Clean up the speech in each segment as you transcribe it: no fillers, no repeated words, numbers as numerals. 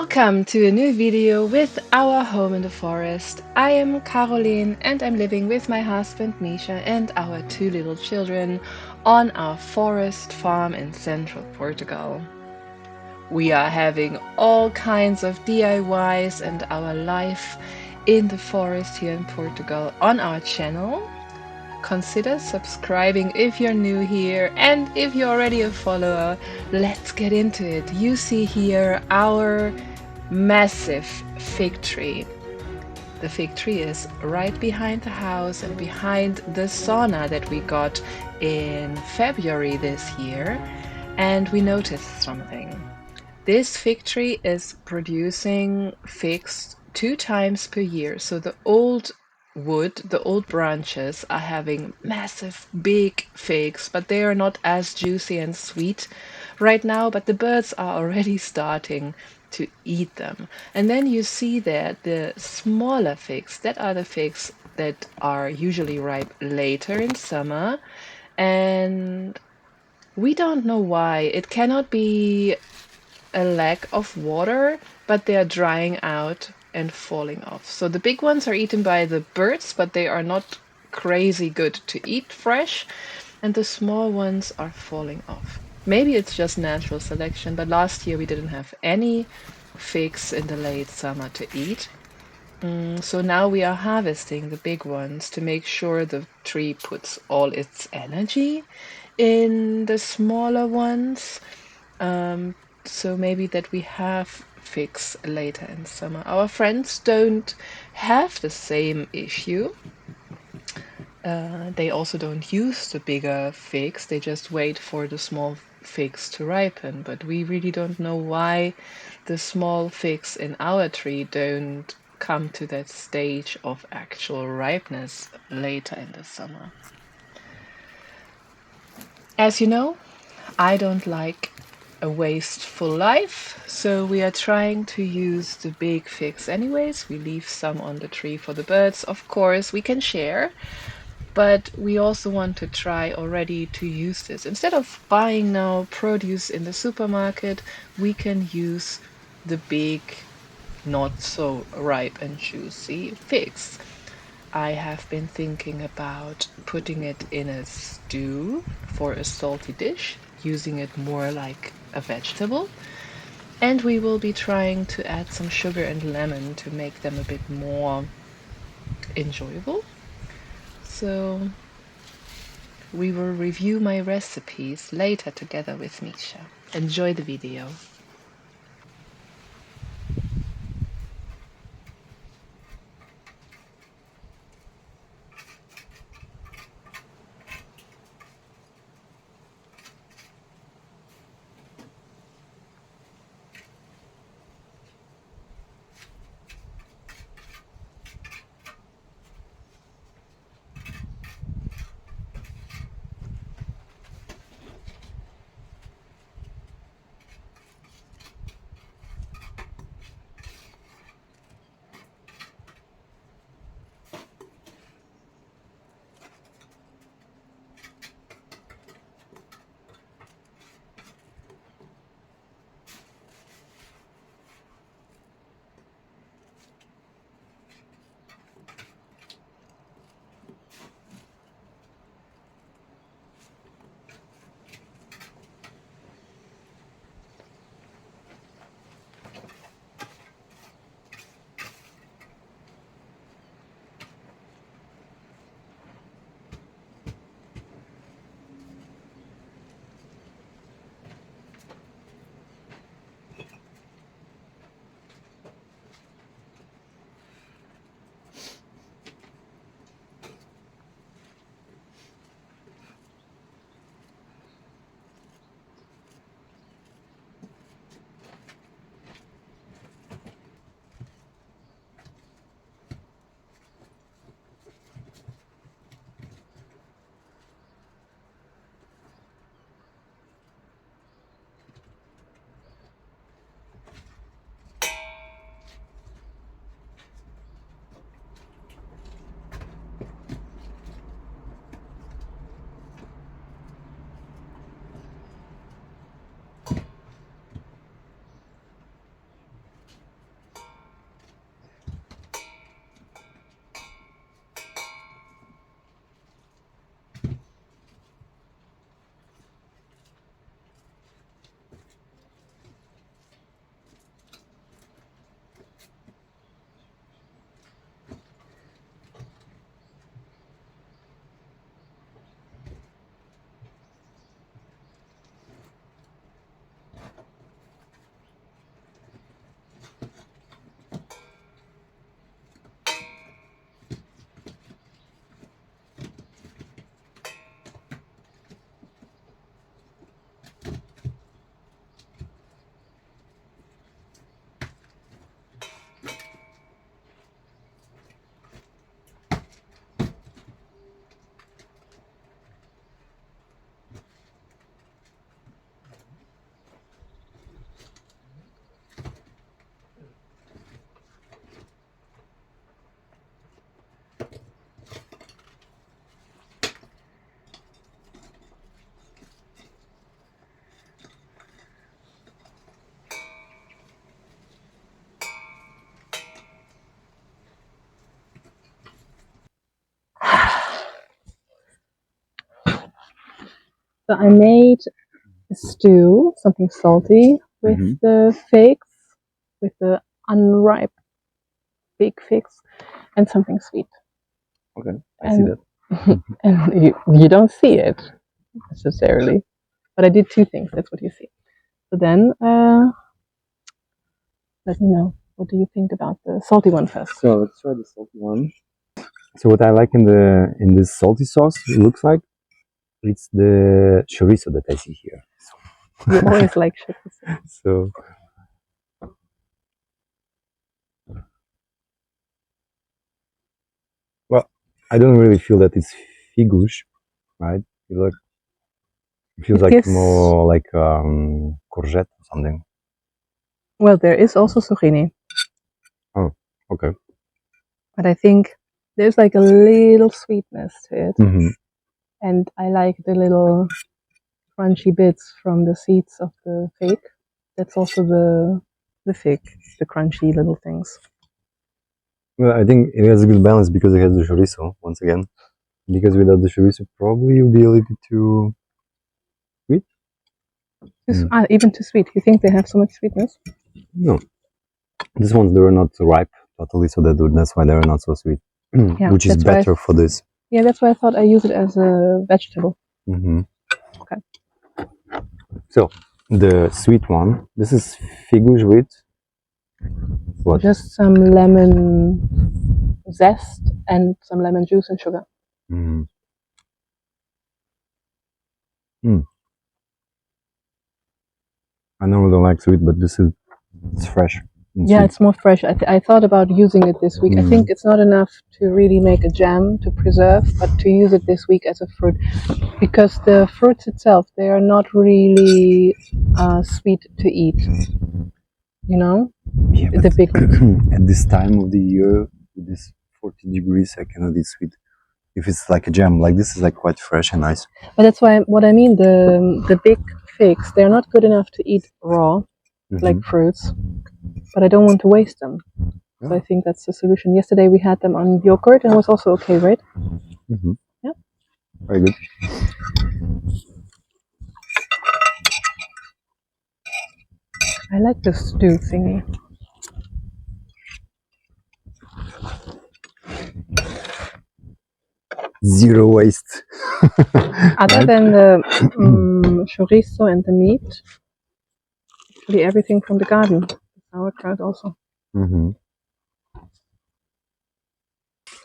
Welcome to a new video with our home in the forest. I am Caroline and I'm living with my husband Misha and our two little children on our forest farm in Central Portugal. We are having all kinds of DIYs and our life in the forest here in Portugal on our channel. Consider subscribing if you're new here, and if you're already a follower, let's get into it. You see here our massive fig tree. The fig tree is right behind the house and behind the sauna that we got in February this year, and we noticed something. This fig tree is producing figs 2 times per year. So the old wood, the old branches are having massive big figs, but they are not as juicy and sweet right now, but the birds are already starting to eat them. And then you see there the smaller figs, that are the figs that are usually ripe later in summer, and we don't know why. It cannot be a lack of water, but they are drying out and falling off. So the big ones are eaten by the birds, but they are not crazy good to eat fresh, and the small ones are falling off. Maybe it's just natural selection, but last year we didn't have any figs in the late summer to eat. So now we are harvesting the big ones to make sure the tree puts all its energy in the smaller ones. Um, so maybe that we have figs later in summer. Our friends don't have the same issue. They also don't use the bigger figs. They just wait for the small figs to ripen. But we really don't know why the small figs in our tree don't come to that stage of actual ripeness later in the summer. As you know, I don't like a wasteful life, so we are trying to use the big figs anyways. We leave some on the tree for the birds. Of course, we can share, but we also want to try already to use this. Instead of buying now produce in the supermarket, we can use the big, not so ripe and juicy figs. I have been thinking about putting it in a stew for a salty dish, using it more like a vegetable. And we will be trying to add some sugar and lemon to make them a bit more enjoyable. So we will review my recipes later together with Misha. Enjoy the video. So I made a stew, something salty, with the figs, with the unripe big figs, and something sweet. Okay, I see that. And you don't see it necessarily, but I did two things. That's what you see. So then, let me know. What do you think about the salty one first? So let's try the salty one. So what I like in this salty sauce, it looks like it's the chorizo that I see here. You always like chorizo. So well, I don't really feel that it's figush, right? It feels like more like courgette or something. Well, there is also zucchini. Oh, okay. But I think there's like a little sweetness to it. And I like the little crunchy bits from the seeds of the fig. That's also the fig, the crunchy little things. Well, I think it has a good balance because it has the chorizo, once again. Because without the chorizo, probably it would be a little bit too sweet. Even too sweet. You think they have so much sweetness? No. These ones, they were not ripe totally, so that's why they are not so sweet. Yeah, which is better for this. Yeah, that's why I thought I use it as a vegetable. Okay. So, the sweet one, this is figush with what? Just some lemon zest and some lemon juice and sugar. I normally don't like sweet, but it's fresh. Yeah, it's more fresh. I thought about using it this week. I think it's not enough to really make a jam to preserve, but to use it this week as a fruit, because the fruits itself, they are not really sweet to eat. You know, yeah, the big ones. At this time of the year, with this 40 degrees, I cannot eat sweet. If it's like a jam, like this is like quite fresh and nice. But that's why what I mean. The big figs, they're not good enough to eat raw, like fruits. But I don't want to waste them. Yeah. So I think that's the solution. Yesterday we had them on yogurt and it was also okay, right? Yeah. Very good. I like the stew thingy. Zero waste. Other than the chorizo and the meat, actually everything from the garden. Sauerkraut also.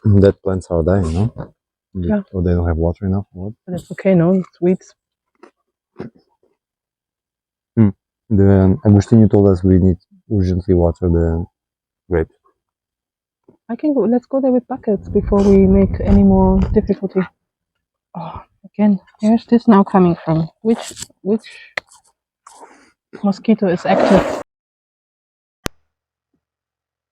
That plants are dying, no? Yeah. Or they don't have water enough? Or what? But it's okay, no? It's weeds. The Agustin told us we need urgently water the grapes. I can go. Let's go there with buckets before we make any more difficulty. Oh, again, where's this now coming from? Which mosquito is active?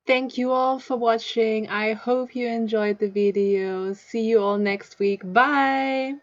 Thank you all for watching. I hope you enjoyed the video. See you all next week. Bye!